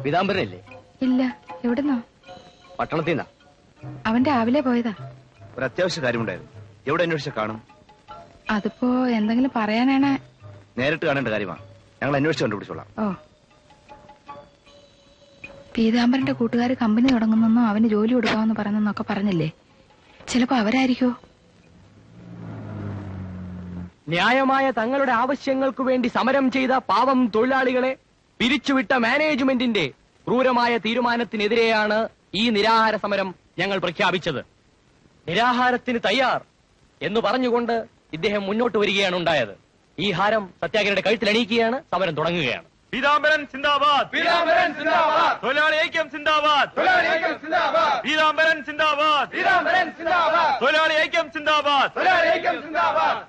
പീതാംബരനല്ലേ? ഇല്ല. എവിടുന്നോ? പട്ടണത്തിൽ നിന്നാ. അവൻ രാവിലെ പോയതാ. ഒരു അത്യാവശ്യ കാര്യമുണ്ടായിരുന്നു. എവിടെ അന്വേഷിച്ച കാണും? അതിപ്പോ എന്തെങ്കിലും പറയാനാണ്. നേരിട്ട് കാണേണ്ട കാര്യമാണ്. ഞങ്ങൾ അന്വേഷിച്ച് കണ്ടുപിടിച്ചോളാം. ഓ, പീതാംബരന്റെ കൂട്ടുകാർ കമ്പനി തുടങ്ങുന്നെന്നോ അവന് ജോലി കൊടുക്കാമെന്ന് പറഞ്ഞെന്നൊക്കെ പറഞ്ഞില്ലേ? ചിലപ്പോ അവരായിരിക്കോ? ന്യായമായ തങ്ങളുടെ ആവശ്യങ്ങൾക്കു വേണ്ടി സമരം ചെയ്ത പാവം തൊഴിലാളികളെ പിരിച്ചുവിട്ട മാനേജ്മെന്റിന്റെ ക്രൂരമായ തീരുമാനത്തിനെതിരെയാണ് ഈ നിരാഹാര സമരം ഞങ്ങൾ പ്രഖ്യാപിച്ചത്. നിരാഹാരത്തിന് തയ്യാർ എന്ന് പറഞ്ഞുകൊണ്ട് ഇദ്ദേഹം മുന്നോട്ട് വരികയാണ് ഉണ്ടായത്. ഈ ഹാരം സത്യാഗ്രഹയുടെ കഴുത്തിലണിയിക്കുകയാണ്. സമരം തുടങ്ങുകയാണ്. പീതാംബരൻ സിന്ദാബാദ്, പീതാംബരൻ സിന്ദാബാദ്, തൊഴിലാളി ഐക്യം സിന്ദാബാദ്, തൊഴിലാളി ഐക്യം സിന്ദാബാദ്, പീതാംബരൻ സിന്ദാബാദ്, പീതാംബരൻ സിന്ദാബാദ്, തൊഴിലാളി ഐക്യം സിന്ദാബാദ്, തൊഴിലാളി ഐക്യം സിന്ദാബാദ്,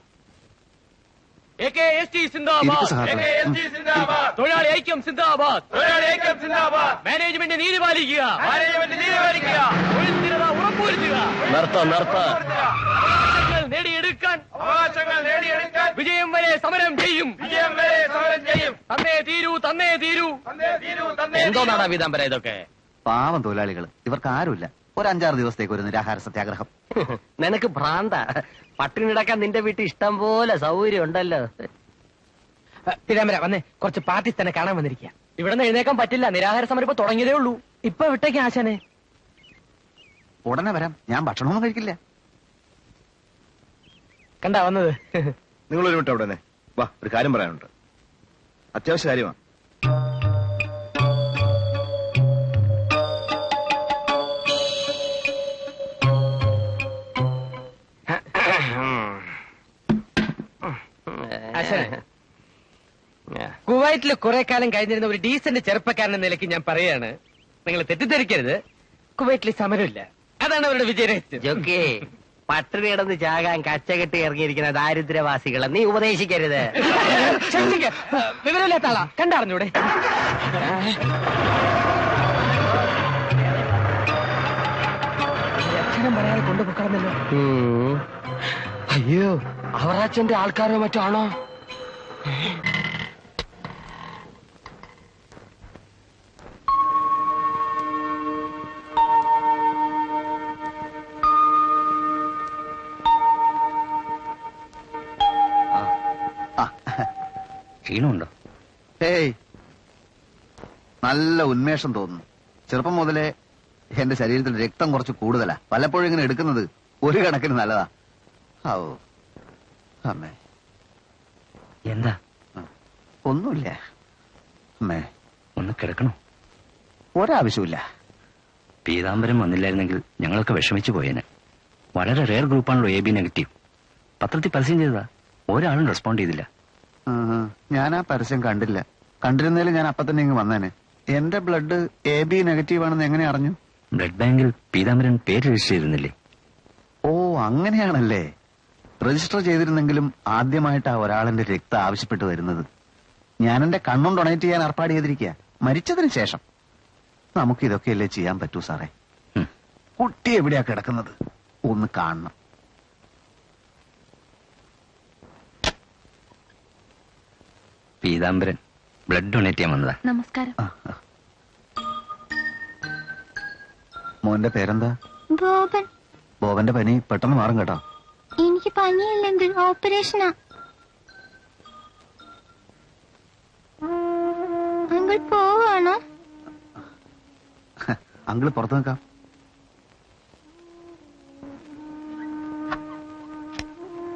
AKST സിന്ദാബാദ്, AKST സിന്ദാബാദ്, തൊഴിലാളി ഐക്യം സിന്ദാബാദ്, തൊഴിലാളി ഐക്യം സിന്ദാബാദ്, മാനേജ്മെന്റ് നീതി പാലിക്കുക, മാനേജ്മെന്റ് നീതി പാലിക്കുക, തൊഴിൽ സ്ഥിരത ഉറപ്പുവരുത്തുക, അവകാശങ്ങൾ നേടിയെടുക്കാൻ വിജയം വരെ സമരം ചെയ്യും, വിജയം വരെ സമരം ചെയ്യും. തന്നേ തീരൂ, തന്നേ തീരൂ. എന്തോ നാടാ പീതാംബര ഇതൊക്കെ? പാവം തൊഴിലാളികൾ, ഇവർക്ക് ആരുമില്ല. ഒരു 5-6 ദിവസത്തേക്ക് ഒരു നിരാഹാര സത്യാഗ്രഹം. നിനക്ക് ഭ്രാന്ത. പട്ടിണി കിടക്കാൻ നിന്റെ വീട്ടിൽ ഇഷ്ടം പോലെ സൗകര്യം ഉണ്ടല്ലോ. പീതാംബര വന്നേ, കുറച്ച് പാർട്ടീസ് തന്നെ കാണാൻ വന്നിരിക്കുക. ഇവിടെ നിന്ന് എഴുന്നേക്കാൻ പറ്റില്ല. നിരാഹാര സമരം ഇപ്പൊ തുടങ്ങിയതേ ഉള്ളൂ. ഇപ്പൊ വിട്ടേക്ക് ആശാനെ. ഉടനെ വരാം. ഞാൻ ഭക്ഷണമൊന്നും കഴിക്കില്ല. കണ്ടാ വന്നത്? നിങ്ങളൊരു മിനിറ്റ് അവിടെ തന്നെ വാ, ഒരു കാര്യം പറയാനുണ്ട്. അത്യാവശ്യ കാര്യമാണ്. കുവൈറ്റിൽ കുറെ കാലം കഴിഞ്ഞിരുന്ന ഒരു ഡീസന്റ് ചെറുപ്പക്കാരൻ എന്ന നിലയ്ക്ക് ഞാൻ പറയാണ്, നിങ്ങൾ തെറ്റിദ്ധരിക്കരുത്. കുവൈറ്റിൽ സമരമില്ല. അതാണ് അവരുടെ വിജയരഹസ്യം. പട്ടിണി കിടന്ന് ചാകാൻ കച്ചകെട്ടി ഇറങ്ങിയിരിക്കുന്ന ദാരിദ്ര്യവാസികളെ നീ ഉപദേശിക്കരുത്. വിവരമില്ലാത്ത ആളാ, കണ്ടറിഞ്ഞൂടെ? അക്ഷരം പറയാതെ കൊണ്ടുപോക്കണമെന്നല്ലോ. അയ്യോ, അവറാച്ചന്റെ ആൾക്കാരോ മറ്റോ ആണോ? ക്ഷീണമുണ്ടോ? ഏയ്, നല്ല ഉന്മേഷം തോന്നുന്നു. ചെറുപ്പം മുതലേ എന്റെ ശരീരത്തിൽ രക്തം കുറച്ച് കൂടുതലാ. പലപ്പോഴും ഇങ്ങനെ എടുക്കുന്നത് ഒരു കണക്കിന് നല്ലതാ. ഓ അമ്മേ. എന്താ? ഒന്നുമില്ല അമ്മേ. ഒന്ന് കിടക്കണോ? ഒരാവശ്യമില്ല. പീതാംബരം വന്നില്ലായിരുന്നെങ്കിൽ ഞങ്ങളൊക്കെ വിഷമിച്ചു പോയേനെ. വളരെ റെയർ ഗ്രൂപ്പാണല്ലോ AB നെഗറ്റീവ്. പത്രത്തിൽ പരസ്യം ചെയ്തതാ, ഒരാളും റെസ്പോണ്ട് ചെയ്തില്ല. ഞാൻ ആ പരസ്യം കണ്ടില്ല. കണ്ടിരുന്നേലും ഞാൻ അപ്പൊ തന്നെ ഇങ്ങ് വന്നേനെ. എന്റെ ബ്ലഡ് AB നെഗറ്റീവ് ആണെന്ന് എങ്ങനെ അറിഞ്ഞു? ബ്ലഡ് ബാങ്കിൽ പീതാംബരൻ പേര് രജിസ്റ്റർ ചെയ്തിരുന്നില്ലേ? ഓ അങ്ങനെയാണല്ലേ. രജിസ്റ്റർ ചെയ്തിരുന്നെങ്കിലും ആദ്യമായിട്ട് ആ ഒരാളെന്റെ രക്തം ആവശ്യപ്പെട്ട് വരുന്നത്. ഞാൻ എന്റെ കണ്ണും ഡൊണേറ്റ് ചെയ്യാൻ ഏർപ്പാട് ചെയ്തിരിക്കുക. മരിച്ചതിന് ശേഷം നമുക്ക് ഇതൊക്കെയല്ലേ ചെയ്യാൻ പറ്റൂ സാറേ. കുട്ടി എവിടെയാ കിടക്കുന്നത്? ഒന്ന് കാണണം. പീതാംബരൻ ബ്ലഡ് ഡൊണേറ്റ് ചെയ്യാൻ വന്നതാ. നമസ്കാരം. മോന്റെ പേരെന്താ? ബോബൻ. ബോബന്റെ പനി പെട്ടെന്ന് മാറും കേട്ടോ. എനിക്ക് പനിയില്ലെങ്കിൽ ഓപ്പറേഷനാ. അങ്കിൾ പോവാണോ? അങ്കിള് പുറത്തു നിൽക്കാം.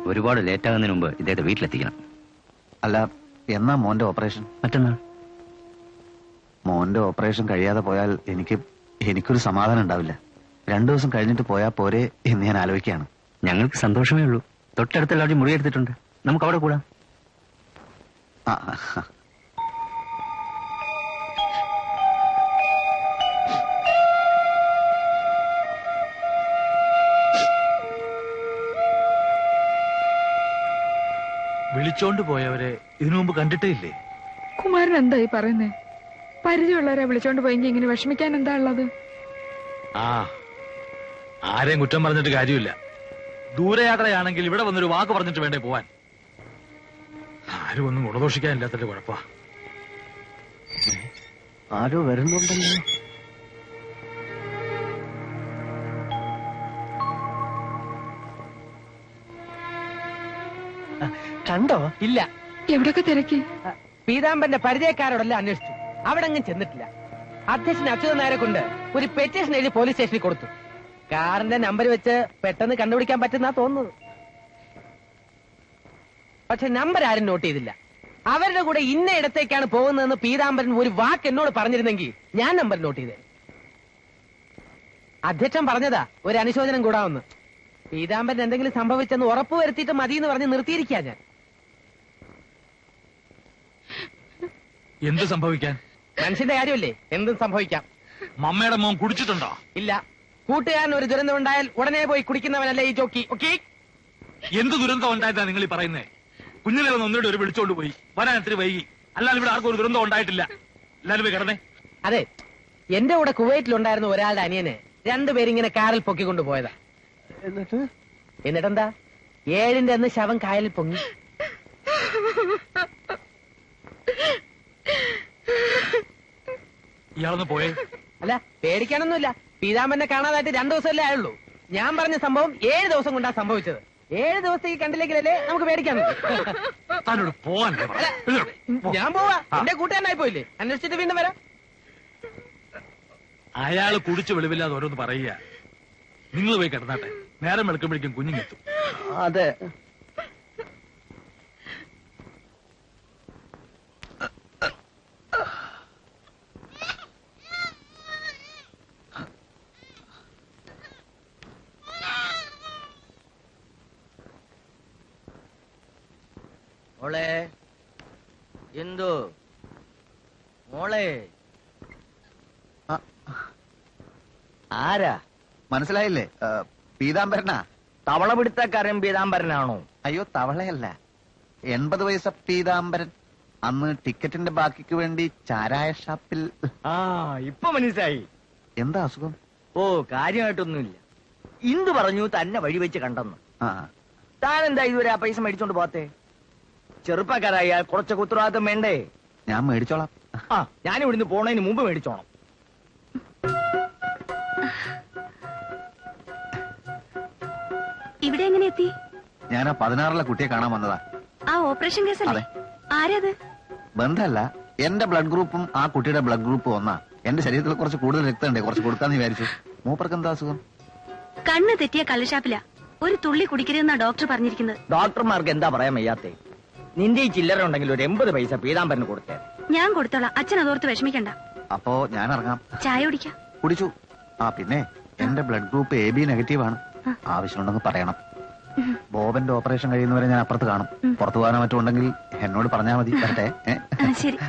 ഒരുപാട് ലേറ്റ് ആകുന്നതിന് മുമ്പ് ഇദ്ദേഹത്തെ വീട്ടിലെത്തിക്കണം. അല്ല, എന്നാ മോന്റെ ഓപ്പറേഷൻ? മറ്റന്നാൾ. മോന്റെ ഓപ്പറേഷൻ കഴിയാതെ പോയാൽ എനിക്കൊരു സമാധാനം ഉണ്ടാവില്ല. 2 ദിവസം കഴിഞ്ഞിട്ട് പോയാൽ പോരെ എന്ന് ഞാൻ ആലോചിക്കുകയാണ്. ഞങ്ങൾക്ക് സന്തോഷമേ ഉള്ളൂ. തൊട്ടടുത്ത ലോഡ്ജ് മുറി എടുത്തിട്ടുണ്ട്. നമുക്ക് അവിടെ കൂടാം. വിളിച്ചോണ്ട് പോയവരെ ഇതിനു മുമ്പ് കണ്ടിട്ടേ ഇല്ലേ? കുമാരൻ എന്തായി പറയുന്നേ? പരിചയമുള്ളവരെ വിളിച്ചോണ്ട് പോയെങ്കിൽ ഇങ്ങനെ വിഷമിക്കാൻ എന്താ ഉള്ളത്? ആരെയും കുറ്റം പറഞ്ഞിട്ട് കാര്യമില്ല. ദൂരയാത്രയാണെങ്കിൽ ഇവിടെ വന്നൊരു വാക്ക് പറഞ്ഞിട്ട് വേണ്ടേ പോവാൻ. ആരും ഒന്നും ഗുണദോഷിക്കാനില്ലാത്തതിന്റെ കുഴപ്പാ. ആരോ വരുന്നുണ്ടല്ലോ. കണ്ടോ? ഇല്ല. എവിടൊക്കെ തിരക്കി? പീതാംബരന്റെ പരിചയക്കാരോടെല്ലാം അന്വേഷിച്ചു. അവിടെ അങ്ങ് ചെന്നിട്ടില്ല. അധ്യക്ഷൻ അച്യുതൻ നായരെ കൊണ്ട് ഒരു പെറ്റീഷൻ എഴുതി പോലീസ് സ്റ്റേഷനിൽ കൊടുത്തു. കാറിന്റെ നമ്പർ വെച്ച് പെട്ടെന്ന് കണ്ടുപിടിക്കാൻ പറ്റുന്ന തോന്നുന്നത്. പക്ഷെ നമ്പർ ആരും നോട്ട് ചെയ്തില്ല. അവരുടെ കൂടെ ഇന്ന ഇടത്തേക്കാണ് പോകുന്നതെന്ന് പീതാംബരൻ ഒരു വാക്ക് എന്നോട് പറഞ്ഞിരുന്നെങ്കിൽ ഞാൻ നമ്പർ നോട്ട് ചെയ്തേ. അധ്യക്ഷൻ പറഞ്ഞതാ ഒരു അനുശോചനം കൂടാമെന്ന്. പീതാംബരൻ എന്തെങ്കിലും സംഭവിച്ചെന്ന് ഉറപ്പ് വരുത്തിയിട്ട് മതി എന്ന് പറഞ്ഞ് നിർത്തിയിരിക്കാ ഞാൻ. എന്ത് സംഭവിക്കാൻ? മനുഷ്യന്റെ കാര്യമല്ലേ, എന്തും സംഭവിക്കാം. മമ്മയുടെ മോൻ കുടിച്ചിട്ടുണ്ടോ? ഇല്ല. കൂട്ടുകാരൻ ഒരു ദുരന്തം ഉണ്ടായാൽ ഉടനെ പോയി കുടിക്കുന്നവനല്ലേ ഈ ജോക്കി. ഓക്കെ, എന്ത് ദുരന്തം ഉണ്ടായിട്ടാ നിങ്ങൾ ഈ പറയുന്നേ? കുഞ്ഞിനെ ഒന്നുകൂടെ ഒരു വിളിച്ചോണ്ട് പോയി വരാൻ ഇത്തിരി വൈകി. അല്ലാതെ ഇവിടെ ആർക്കും ഒരു ദുരന്തം ഉണ്ടായിട്ടില്ല. എല്ലാരും പോയി കിടന്നേ. അതെ, എന്റെ കൂടെ കുവൈറ്റിലുണ്ടായിരുന്ന ഒരാളുടെ അനിയനെ രണ്ടുപേരിങ്ങനെ കാറിൽ പൊക്കിക്കൊണ്ട് പോയതാ. എന്നിട്ടെന്താ, 7-ന്റെ അന്ന് ശവം കായലിൽ പൊങ്ങി. ഇയാളൊന്ന് പോയേ. അല്ല, പേടിക്കാനൊന്നുമില്ല. പീതാംബരനെ കാണാതായിട്ട് 2 ദിവസമല്ലേ ആയുള്ളൂ. ഞാൻ പറഞ്ഞ സംഭവം 7 ദിവസം കൊണ്ടാ സംഭവിച്ചത്. 7 ദിവസത്തേക്ക് കണ്ടില്ലെങ്കിലല്ലേ നമുക്ക് പേടിക്കാൻ. താനോട് പോവാൻ ഞാൻ പോവാ, എന്റെ കൂട്ടുകാരനായി പോയില്ലേ. അന്വേഷിച്ചിട്ട് വീണ്ടും വരാം. അയാള് കുടിച്ച് വെളിവില്ലാതെ ഓരോന്ന് പറയുക. നിങ്ങൾ പോയി കിടന്നാട്ടെ. നേരം വെളുക്കുമ്പോഴേക്കും കുഞ്ഞിങ്ങെത്തും. അതെ. മോളെ എന്തു മോളെ ആരാ? മനസ്സിലായില്ലേ? പീതാംബരനാ. തവള പിടുത്തക്കാരൻ പീതാംബരനാണോ? അയ്യോ, തവളയല്ല, 80 പൈസ പീതാംബരൻ. അന്ന് ടിക്കറ്റിന്റെ ബാക്കിക്ക് വേണ്ടി ചാരായ ഷാപ്പിൽ. ആ, ഇപ്പൊ മനസ്സിലായി. എന്താ അസുഖം? ഓ, കാര്യമായിട്ടൊന്നുമില്ല. ഇന്ദു പറഞ്ഞു തന്നെ വഴി വെച്ച് കണ്ടെന്ന്. ആ, താനെന്താ ഇതുവരെ ആ പൈസ മേടിച്ചോണ്ട് പോത്തെ? ചെറുപ്പക്കാരായ കുറച്ചൊക്കെ ഉത്തരവാദിത്തം വേണ്ടേ? ഞാൻ മേടിച്ചോളാം. ആ, ഞാൻ ഇവിടുന്ന് പോണതിന് മുമ്പ് മേടിച്ചോണം. ഇവിടെ എങ്ങനെ എത്തി? ഞാൻ ആ 16-ലെ കുട്ടിയെ കാണാൻ വന്നതാ. ആ ഓപ്പറേഷൻ കേസല്ലേ? ആരത്? ബന്ധമല്ല, എന്റെ ബ്ലഡ് ഗ്രൂപ്പും ആ കുട്ടിയുടെ ബ്ലഡ് ഗ്രൂപ്പും ഒന്നാ. എന്റെ ശരീരത്തിൽ കുറച്ച് കൂടുതൽ രക്തമുണ്ട്, കുറച്ച് കൊടുക്കാന്ന് വിചാരിച്ചു. മൂപ്പർക്ക് എന്താ അസുഖം? കണ്ണ് തെറ്റിയ കള്ളുഷാപ്പില. ഒരു തുള്ളി കുടിക്കരുതെന്നാ ഡോക്ടർ പറഞ്ഞിരിക്കുന്നത്. ഡോക്ടർമാർക്ക് എന്താ പറയാൻ വയ്യാത്തേ? നിന്റെ ഈ ചില്ലറ ഉണ്ടെങ്കിൽ ഒരു 80 പൈസ പീതാംബരന് കൊടുത്തേ. ഞാൻ കൊടുത്തോളാം, അച്ഛൻ അതോർത്ത് വിഷമിക്കണ്ട. അപ്പോ ഞാൻ ഇറങ്ങാം. ചായ കുടിക്കാം. കുടിച്ചു. ആ, പിന്നെ എന്റെ ബ്ലഡ് ഗ്രൂപ്പ് AB നെഗറ്റീവ് ആണ്. ആവശ്യമുണ്ടെന്ന് പറയണം. ബോബന്റെ ഓപ്പറേഷൻ കഴിയുന്നവരെ ഞാൻ അപ്പുറത്ത് കാണും. പുറത്തു പോകാനോ മറ്റോ ഉണ്ടെങ്കിൽ എന്നോട് പറഞ്ഞാൽ മതി. വരട്ടെ. ശരി.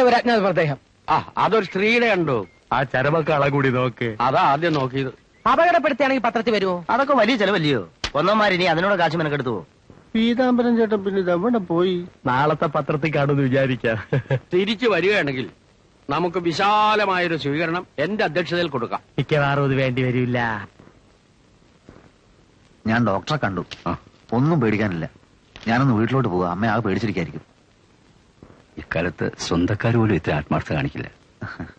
ഒരു അജ്ഞാത പ്രദേഹം. അതൊരു സ്ത്രീയുടെ കണ്ടു. ആ ചരമക്കള കൂടി നോക്ക്. അതാ ആദ്യം നോക്കിയത്. അപകടപ്പെടുത്തിയാണെങ്കിൽ പത്രത്തിൽ വരുമോ? അതൊക്കെ വലിയ ചെലവല്ലയോ? കൊന്നമാരിനി അതിനോട് കാശ് മെനക്കെടുത്തുവോ? പീതാംബരൻ ചേട്ടൻ പിന്നെ ഇതെവിടെ പോയി? നാളത്തെ പത്രത്തിൽ കാണുമെന്ന് വിചാരിക്കാം. തിരിച്ചു വരികയാണെങ്കിൽ നമുക്ക് വിശാലമായൊരു സ്വീകരണം എന്റെ അധ്യക്ഷതയിൽ കൊടുക്കാം. മിക്കവാറും ഇത് വേണ്ടി വരില്ല. ഞാൻ ഡോക്ടറെ കണ്ടു. ഒന്നും പേടിക്കാനില്ല. ഞാനൊന്ന് വീട്ടിലോട്ട് പോവാ. അമ്മ ആകെ പേടിച്ചിരിക്കായിരിക്കും. ഇക്കാലത്ത് സ്വന്തക്കാർ പോലും ഇത്ര ആത്മാർത്ഥ കാണിക്കില്ല.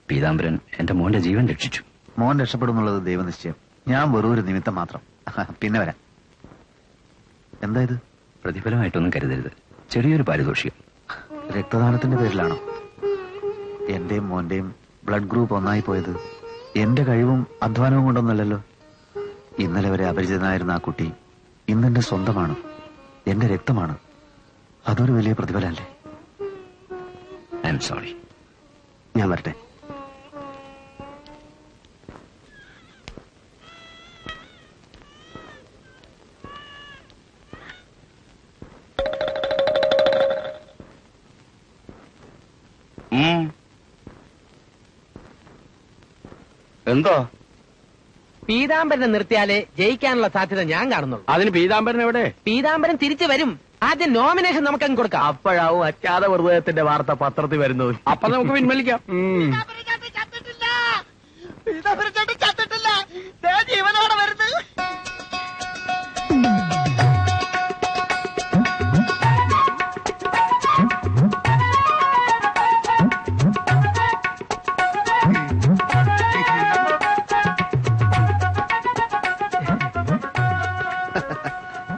പീതാംബരൻ എന്റെ മോന്റെ ജീവൻ രക്ഷിച്ചു. മോൻ രക്ഷപ്പെടുന്നുള്ളത് ദൈവനിശ്ചയം. ഞാൻ വെറും ഒരു നിമിത്തം മാത്രം. പിന്നെ വരാം. എന്താ ഇത്? പ്രതിഫലമായിട്ടൊന്നും കരുതരുത്. ചെറിയൊരു പാരിതോഷികം. രക്തദാനത്തിന്റെ പേരിലാണോ? എന്റെയും മോന്റെയും ബ്ലഡ് ഗ്രൂപ്പ് ഒന്നായി പോയത് എന്റെ കഴിവും അധ്വാനവും കൊണ്ടൊന്നല്ലല്ലോ. ഇന്നലെ വരെ അപരിചിതനായിരുന്ന ആ കുട്ടി ഇന്നെന്റെ സ്വന്തമാണ്, എന്റെ രക്തമാണ്. അതൊരു വലിയ പ്രതിഫലമല്ലേ? I am sorry. ഞാൻ വരട്ടെ. എന്തോ പീതാംബരനെ നിർത്തിയാലേ ജയിക്കാനുള്ള സാധ്യത ഞാൻ കാണുന്നുള്ളൂ. അതിന് പീതാംബരൻ എവിടെ? പീതാംബരൻ തിരിച്ചു വരും. ആദ്യം നോമിനേഷൻ നമുക്കങ്ങ് കൊടുക്കാം. അപ്പോഴാവും അജ്ഞാത ഹൃദയത്തിന്റെ വാർത്ത പത്രത്തിൽ വരുന്നത്. അപ്പൊ നമുക്ക് പിൻവലിക്കാം. ജീവനോടെ വരുന്നത്.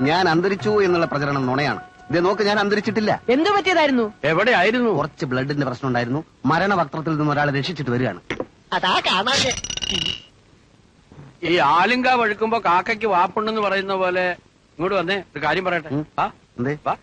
ഞാൻ അന്തരിച്ചു എന്നുള്ള പ്രചരണം നുണയാണ്. ഇത് നോക്ക്, ഞാൻ അന്തരിച്ചിട്ടില്ല. എന്തു പറ്റിയതായിരുന്നു? എവിടെയായിരുന്നു? കുറച്ച് ബ്ലഡിന്റെ പ്രശ്നം ഉണ്ടായിരുന്നു. മരണവക്ത്രത്തിൽ നിന്ന് ഒരാളെ രക്ഷിച്ചിട്ട് വരികയാണ്. അതാ കാണാതെ. ഈ ആലുങ്ക വഴുക്കുമ്പോ കാക്കയ്ക്ക് വാപ്പുണ്ടെന്ന് പറയുന്ന പോലെ ഇങ്ങോട്ട് വന്നേ, ഒരു കാര്യം പറയട്ടെ. എന്തേ? വാ